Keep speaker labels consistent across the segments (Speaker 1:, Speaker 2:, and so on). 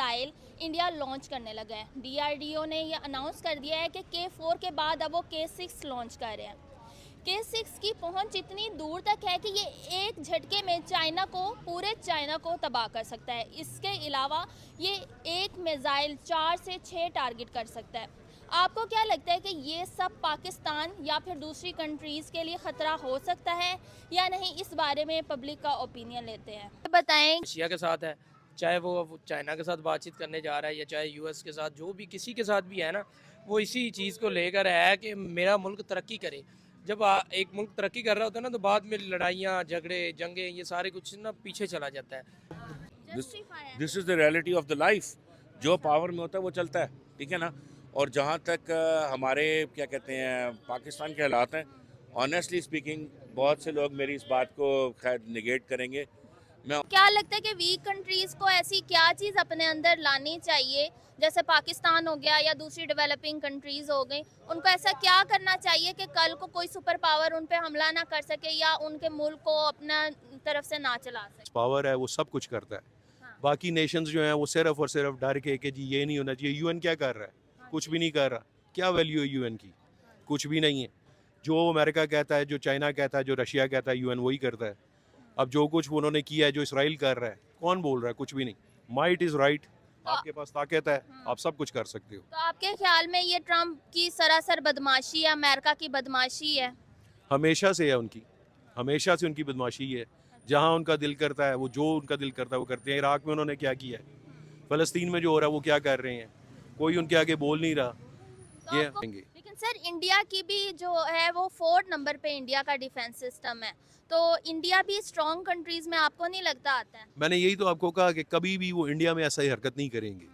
Speaker 1: Missile India launch करने लगा है। डीआरडीओ ने ये अनाउंस कर दिया है कि K4 के बाद अब वो K6 लॉन्च कर रहे हैं। K6 की पहुंच इतनी दूर तक है कि ये एक झटके में पूरे चाइना को तबाह कर सकता है। इसके अलावा ये एक मिसाइल 4 से 6 टारगेट कर सकता है। आपको क्या लगता है कि ये सब पाकिस्तान या फिर दूसरी कंट्रीज़ के लिए ख़तरा हो सकता है या नहीं? इस बारे में पब्लिक का ओपिनियन लेते हैं। बताएं।
Speaker 2: रशिया के साथ है, चाहे वो अब चाइना के साथ बातचीत करने जा रहा है या चाहे यूएस के साथ, जो भी किसी के साथ भी है ना, वो इसी चीज़ को लेकर है कि मेरा मुल्क तरक्की करे। जब एक मुल्क तरक्की कर रहा होता है ना, तो बाद में लड़ाइयाँ, झगड़े, जंगें, ये सारे कुछ ना पीछे चला जाता है।
Speaker 3: This is the reality of the life. जो पावर में होता है वो चलता है, ठीक है ना। और जहाँ तक हमारे क्या कहते हैं पाकिस्तान के हालात हैं, ऑनेस्टली स्पीकिंग बहुत से लोग मेरी इस बात को खैर निगेट करेंगे। मैं
Speaker 1: क्या लगता है कि वीक कंट्रीज को ऐसी क्या चीज़ अपने अंदर लानी चाहिए, जैसे पाकिस्तान हो गया या दूसरी डेवलपिंग कंट्रीज हो गई, उनको ऐसा क्या करना चाहिए कि कल को कोई सुपर पावर उन पे हमला ना कर सके या उनके मुल्क को अपना तरफ से ना चला सके?
Speaker 4: पावर है वो सब कुछ करता है।
Speaker 1: हाँ।
Speaker 4: बाकी नेशंस जो हैं वो सिर्फ और सिर्फ डर के कि जी ये नहीं होना चाहिए। यूएन क्या कर रहा है?
Speaker 1: हाँ
Speaker 4: कुछ
Speaker 1: जी।
Speaker 4: भी नहीं कर रहा। क्या वैल्यू है यूएन की? कुछ भी नहीं है। जो अमेरिका कहता है, जो चाइना कहता है, जो रशिया कहता है, यूएन वही करता है। अब जो कुछ उन्होंने किया है, जो इसराइल कर रहा है, कौन बोल रहा है? कुछ भी नहीं। Might is right. आपके पास ताकत है, आप सब कुछ कर सकते हो।
Speaker 1: तो आपके ख्याल में ये ट्रम्प की सरासर बदमाशी है, अमेरिका की बदमाशी है?
Speaker 4: हमेशा से है उनकी, हमेशा से उनकी बदमाशी है। जहाँ उनका दिल करता है, वो जो उनका दिल करता है वो करते हैं। इराक में उन्होंने क्या किया है? फ़लस्तीन में जो हो रहा है वो क्या कर रहे हैं? कोई उनके आगे बोल नहीं रहा।
Speaker 1: तो
Speaker 4: ये
Speaker 1: आपको,
Speaker 4: आएंगे।
Speaker 1: लेकिन सर इंडिया की भी जो है वो 4 नंबर पे इंडिया का डिफेंस सिस्टम है, तो इंडिया भी स्ट्रॉन्ग कंट्रीज में आपको नहीं लगता आता है?
Speaker 4: मैंने यही तो आपको कहा कि कभी भी वो इंडिया में ऐसा ही हरकत नहीं करेंगे।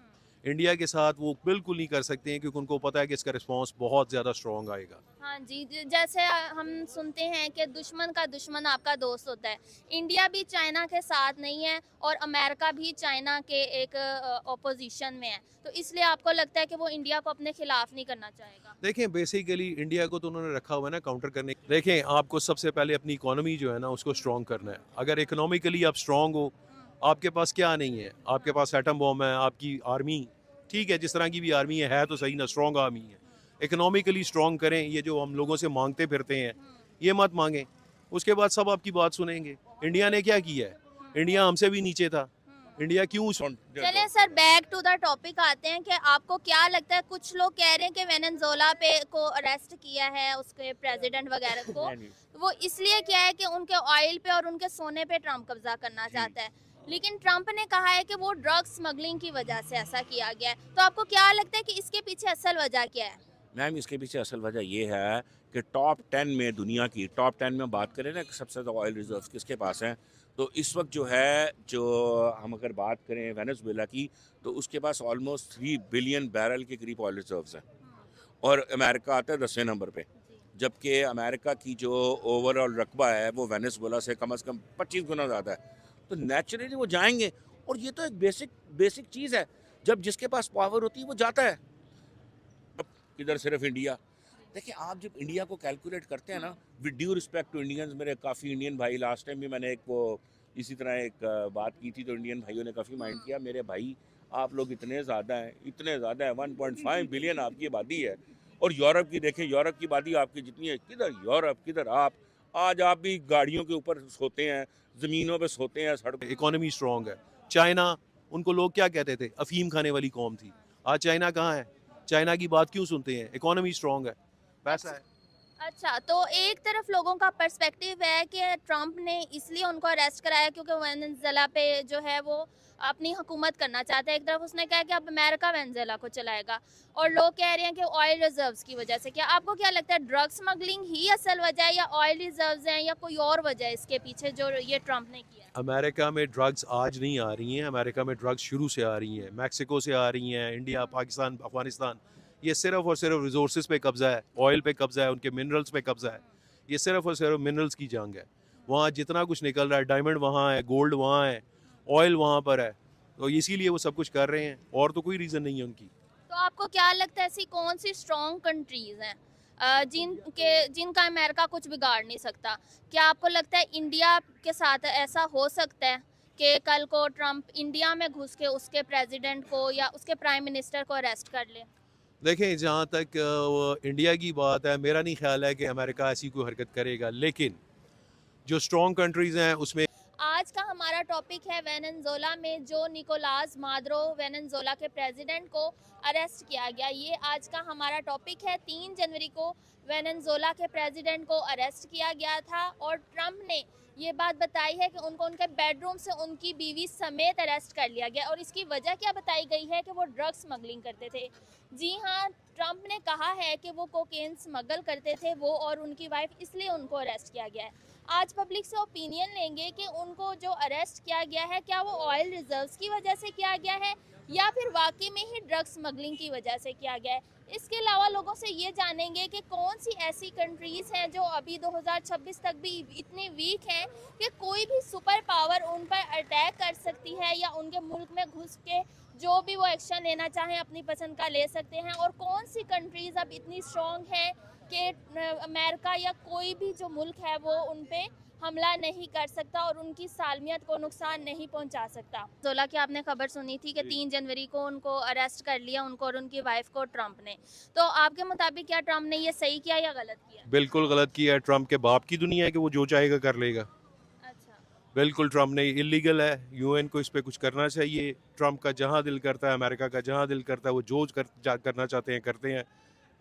Speaker 4: इंडिया के साथ वो बिल्कुल नहीं कर सकते हैं क्योंकि उनको पता है कि इसका रिस्पांस बहुत ज़्यादा स्ट्रॉन्ग आएगा।
Speaker 1: हाँ जी, जैसे हम सुनते हैं कि दुश्मन का दुश्मन आपका दोस्त होता है। इंडिया भी चाइना के साथ नहीं है और अमेरिका भी चाइना के एक ऑपोजिशन में है, तो इसलिए आपको लगता है कि वो इंडिया को अपने खिलाफ नहीं करना चाहेगा?
Speaker 4: देखें, बेसिकली इंडिया को तो उन्होंने रखा हुआ है ना काउंटर करने। देखें, आपको सबसे पहले अपनी इकोनॉमी जो है ना उसको स्ट्रॉन्ग करना है। अगर इकोनॉमिकली आप स्ट्रॉन्ग हो, आपके पास क्या नहीं है? आपके पास एटम बॉम्ब है, आपकी आर्मी, ठीक है, जिस तरह की भी आर्मी है तो सही ना, स्ट्रॉन्ग आर्मी है। इकोनॉमिकली स्ट्रॉन्ग करें। ये जो हम लोगों से मांगते फिरते हैं, ये मत मांगें। उसके बाद सब आपकी बात सुनेंगे। इंडिया ने क्या किया है? इंडिया हमसे भी नीचे था। इंडिया क्यों
Speaker 1: चलिए sir, back to the topic आते हैं कि आपको क्या लगता है, कुछ लोग कह रहे हैं कि वेनेजुएला पे को अरेस्ट किया है उसके प्रेसिडेंट वगैरह को, वो इसलिए किया है कि उनके ऑयल पे और उनके सोने पे ट्रम्प कब्जा करना चाहता है, लेकिन ट्रम्प ने कहा है कि वो ड्रग स्मगलिंग की वजह से ऐसा किया गया है। तो आपको क्या लगता है कि इसके पीछे असल वजह क्या है?
Speaker 3: मैम इसके पीछे असल वजह ये है कि टॉप 10 में, दुनिया की टॉप 10 में बात करें ना कि सबसे ज़्यादा ऑयल रिजर्व्स किसके पास हैं, तो इस वक्त जो है, जो हम अगर बात करें वेनेजुएला की, तो उसके पास ऑलमोस्ट 3 बिलियन बैरल के करीब ऑयल रिजर्व्स हैं। और अमेरिका आता है 10वें नंबर पे, जबकि अमेरिका की जो ओवरऑल रकबा है वो वेनेजुएला से कम 25 गुना ज़्यादा है। तो नेचुरली वो जाएंगे। और ये तो एक बेसिक चीज़ है, जब जिसके पास पावर होती है वो जाता है। अब किधर सिर्फ इंडिया। देखिए, आप जब इंडिया को कैलकुलेट करते हैं ना, with due respect to Indians, मेरे काफ़ी इंडियन भाई, लास्ट टाइम भी मैंने एक वो इसी तरह एक बात की थी तो इंडियन भाइयों ने काफ़ी माइंड किया, मेरे भाई आप लोग इतने ज़्यादा हैं, 1.5 बिलियन आपकी आबादी है। और यूरोप की देखें, यूरोप की आबादी आपकी जितनी है, किधर यूरोप, किधर आप। आज आप भी गाड़ियों के ऊपर सोते हैं, ज़मीनों पे सोते हैं, सड़कों।
Speaker 4: इकोनॉमी स्ट्रॉन्ग है। चाइना, उनको लोग क्या कहते थे? अफीम खाने वाली कौम थी। आज चाइना कहाँ है? चाइना की बात क्यों सुनते हैं? इकोनॉमी स्ट्रॉन्ग है, पैसा है।
Speaker 1: अच्छा, तो एक तरफ लोगों का पर्सपेक्टिव है कि ट्रम्प ने इसलिए उनको अरेस्ट कराया क्योंकि वेनेजुएला पे जो है वो अपनी हुकूमत करना चाहता है। एक तरफ उसने कहा कि अब अमेरिका वेनेजुएला को चलाएगा, और लोग कह रहे हैं कि ऑयल रिजर्व्स की वजह से। क्या आपको क्या लगता है, ड्रग स्मगलिंग ही असल वजह है या ऑयल रिजर्व्स हैं या कोई और वजह है इसके पीछे जो ये ट्रम्प ने किया?
Speaker 4: अमेरिका में ड्रग्स आज नहीं आ रही हैं। अमेरिका में ड्रग्स शुरू से आ रही हैं, मैक्सिको से आ रही हैं, इंडिया, पाकिस्तान, अफगानिस्तान। ये सिर्फ और सिर्फ रिसोर्सेज पे कब्जा है, ऑयल पे कब्जा है, उनके मिनरल्स पे कब्जा है। ये सिर्फ और सिर्फ मिनरल्स की जंग है। वहाँ जितना कुछ निकल रहा है, डायमंड वहाँ है, गोल्ड वहाँ है, ऑयल वहाँ पर है, तो इसीलिए वो सब कुछ कर रहे हैं, और तो कोई रीज़न नहीं है उनकी।
Speaker 1: तो आपको क्या लगता है ऐसी कौन सी स्ट्रॉन्ग कंट्रीज हैं जिनका अमेरिका कुछ बिगाड़ नहीं सकता? क्या आपको लगता है इंडिया के साथ ऐसा हो सकता है कि कल को ट्रम्प इंडिया में घुस के उसके प्रेसिडेंट को या उसके प्राइम मिनिस्टर को अरेस्ट कर ले?
Speaker 4: देखें, जहाँ तक इंडिया की बात है, मेरा नहीं ख्याल है कि अमेरिका ऐसी कोई हरकत करेगा, लेकिन जो स्ट्रॉन्ग कंट्रीज़ हैं उसमें
Speaker 1: आज का हमारा टॉपिक है वेनेजुएला में जो निकोलास मादुरो वेनेजुएला के प्रेसिडेंट को अरेस्ट किया गया। ये आज का हमारा टॉपिक है। 3 जनवरी को वेनेजुएला के प्रेसिडेंट को अरेस्ट किया गया था और ट्रम्प ने ये बात बताई है कि उनको उनके बेडरूम से उनकी बीवी समेत अरेस्ट कर लिया गया और इसकी वजह क्या बताई गई है कि वो ड्रग स्मगलिंग करते थे। जी हाँ, ट्रम्प ने कहा है कि वो कोकेन स्मगल करते थे वो और उनकी वाइफ, इसलिए उनको अरेस्ट किया गया है। आज पब्लिक से ओपिनियन लेंगे कि उनको जो अरेस्ट किया गया है क्या वो ऑयल रिजर्व्स की वजह से किया गया है या फिर वाकई में ही ड्रग स्मगलिंग की वजह से किया गया है। इसके अलावा लोगों से ये जानेंगे कि कौन सी ऐसी कंट्रीज़ हैं जो अभी 2026 तक भी इतनी वीक हैं कि कोई भी सुपर पावर उन पर अटैक कर सकती है या उनके मुल्क में घुस के जो भी वो एक्शन लेना चाहें अपनी पसंद का ले सकते हैं, और कौन सी कंट्रीज़ अब इतनी स्ट्रॉन्ग हैं कि अमेरिका या कोई भी जो मुल्क है वो उन पे हमला नहीं कर सकता और उनकी सालमियत को नुकसान नहीं पहुंचा सकता। जोला की आपने खबर सुनी थी कि 3 जनवरी को उनको अरेस्ट कर लिया, उनको और उनकी वाइफ को ट्रम्प ने। तो आपके मुताबिक क्या ट्रम्प ने ये सही किया या गलत किया?
Speaker 4: बिल्कुल गलत किया है। ट्रम्प के बाप की दुनिया है कि वो जो चाहेगा कर लेगा।
Speaker 1: अच्छा,
Speaker 4: बिल्कुल ट्रम्प ने इलीगल है, यूएन को इस पे कुछ करना चाहिए। ट्रम्प का जहाँ दिल करता है, अमेरिका का जहाँ दिल करता है, वो जो करना चाहते हैं करते हैं।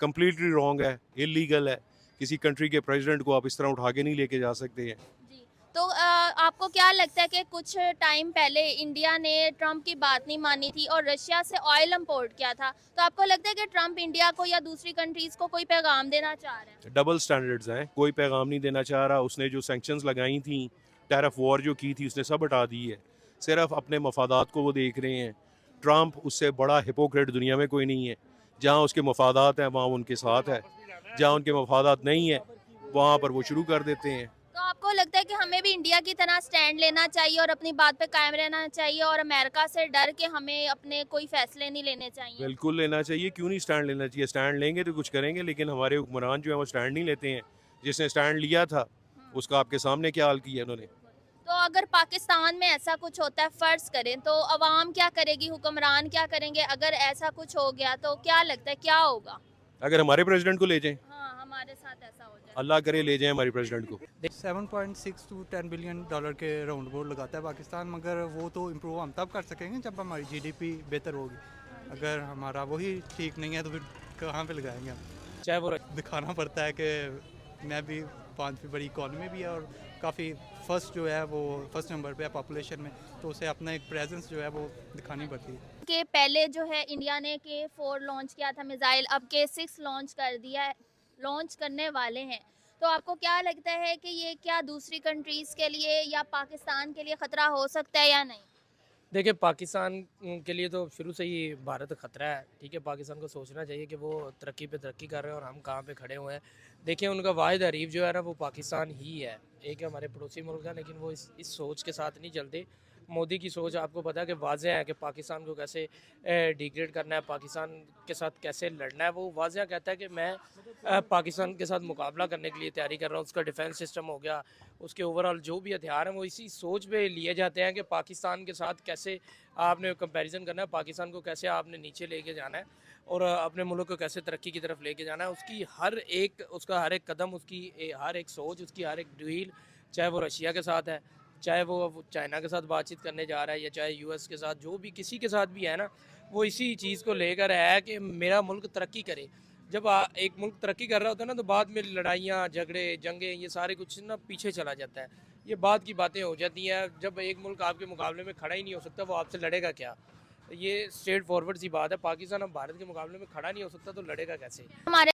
Speaker 4: कम्प्लीटली रॉन्ग है, इलीगल है। किसी कंट्री के प्रेसिडेंट को आप इस तरह उठा के नहीं लेके जा सकते हैं।
Speaker 1: जी। तो आपको क्या लगता है कि कुछ टाइम पहले इंडिया ने ट्रम्प की बात नहीं मानी थी और रशिया से ऑयल इंपोर्ट किया था, तो आपको लगता है कि ट्रम्प इंडिया को या दूसरी कंट्रीज को कोई पैगाम देना चाह रहे हैं?
Speaker 4: डबल स्टैंडर्ड्स हैं, कोई पैगाम नहीं देना चाह रहा। उसने जो सैंक्शंस लगाई थी, टैरिफ वॉर जो की थी, उसने सब हटा दी है। सिर्फ अपने मफादात को वो देख रहे हैं। ट्रम्प उससे बड़ा हिपोक्रेट दुनिया में कोई नहीं है। जहाँ उसके मफादात हैं वहाँ उनके साथ है, जहाँ उनके मफादात नहीं है वहाँ पर वो शुरू कर देते हैं।
Speaker 1: तो आपको लगता है कि हमें भी इंडिया की तरह स्टैंड लेना चाहिए और अपनी बात पे कायम रहना चाहिए और अमेरिका से डर के हमें अपने कोई फैसले नहीं लेने चाहिए?
Speaker 4: बिल्कुल लेना चाहिए, क्यों नहीं स्टैंड लेना चाहिए। स्टैंड लेंगे तो कुछ करेंगे, लेकिन हमारे हुक्मरान जो है वो स्टैंड नहीं लेते हैं। जिसने स्टैंड लिया था उसका आपके सामने क्या हाल किया उन्होंने।
Speaker 1: तो अगर पाकिस्तान में ऐसा कुछ होता है, फर्ज करें, तो अवाम क्या करेगी, हुक्मरान क्या करेंगे? अगर ऐसा कुछ हो गया तो क्या लगता है क्या होगा?
Speaker 4: अगर हमारे प्रेसिडेंट को ले जाएं,
Speaker 1: हाँ, हमारे साथ ऐसा हो जाए।
Speaker 4: अल्लाह करे ले जाएं हमारे प्रेसिडेंट को।
Speaker 5: 7.6 to 10 बिलियन डॉलर के राउंड बोर्ड लगाता है पाकिस्तान, मगर वो तो इम्प्रूव हम तब कर सकेंगे जब हमारी जीडीपी बेहतर होगी। अगर हमारा वही ठीक नहीं है तो फिर कहाँ पे लगाएंगे हम?
Speaker 2: चाहे वो
Speaker 5: दिखाना पड़ता है कि मैं भी 5वीं बड़ी इकॉनमी भी है और काफ़ी फर्स्ट जो है वो फर्स्ट नंबर पे है पॉपुलेशन में, तो उसे अपना एक प्रेजेंस जो है वो दिखानी पड़ती है।
Speaker 1: के पहले जो है इंडिया ने K4 लॉन्च किया था मिसाइल, अब K6 लॉन्च कर दिया है, लॉन्च करने वाले हैं। तो आपको क्या लगता है कि ये क्या दूसरी कंट्रीज़ के लिए या पाकिस्तान के लिए ख़तरा हो सकता है या नहीं?
Speaker 2: देखिए, पाकिस्तान के लिए तो शुरू से ही भारत खतरा है। ठीक है, पाकिस्तान को सोचना चाहिए कि वो तरक्की पे तरक्की कर रहे हैं और हम कहाँ पे खड़े हुए हैं। देखिए, उनका वाहिद हरीफ जो है ना वो पाकिस्तान ही है। एक है हमारे पड़ोसी मुल्क है, लेकिन वो इस सोच के साथ नहीं चलते। मोदी की सोच आपको पता है कि वाज़ेह है कि पाकिस्तान को कैसे डिग्रेड करना है, पाकिस्तान के साथ कैसे लड़ना है। वो वाज़ेह कहता है कि मैं पाकिस्तान के साथ मुकाबला करने के लिए तैयारी कर रहा हूँ। उसका डिफेंस सिस्टम हो गया, उसके ओवरऑल जो भी हथियार हैं वो इसी सोच पे लिए जाते हैं कि पाकिस्तान के साथ कैसे आपने कंपैरिजन करना है, पाकिस्तान को कैसे आपने नीचे लेके जाना है और अपने मुल्क को कैसे तरक्की की तरफ लेके जाना है। उसका हर एक कदम, उसकी हर एक सोच, उसकी हर एक डील, चाहे वो रशिया के साथ है, चाहे वो चाइना के साथ बातचीत करने जा रहा है या चाहे यूएस के साथ, जो भी किसी के साथ भी है ना, वो इसी चीज़ को लेकर है कि मेरा मुल्क तरक्की करे। जब एक मुल्क तरक्की कर रहा होता है ना तो बाद में लड़ाइयाँ, झगड़े, जंगें, ये सारे कुछ ना पीछे चला जाता है। ये बात की बातें हो जाती हैं। जब एक मुल्क आपके मुकाबले में खड़ा ही नहीं हो सकता, वो आपसे लड़ेगा क्या? ये स्ट्रेट फॉरवर्ड सी बात है। पाकिस्तान अब भारत के मुकाबले में खड़ा नहीं हो सकता तो लड़ेगा कैसे?
Speaker 1: हमारे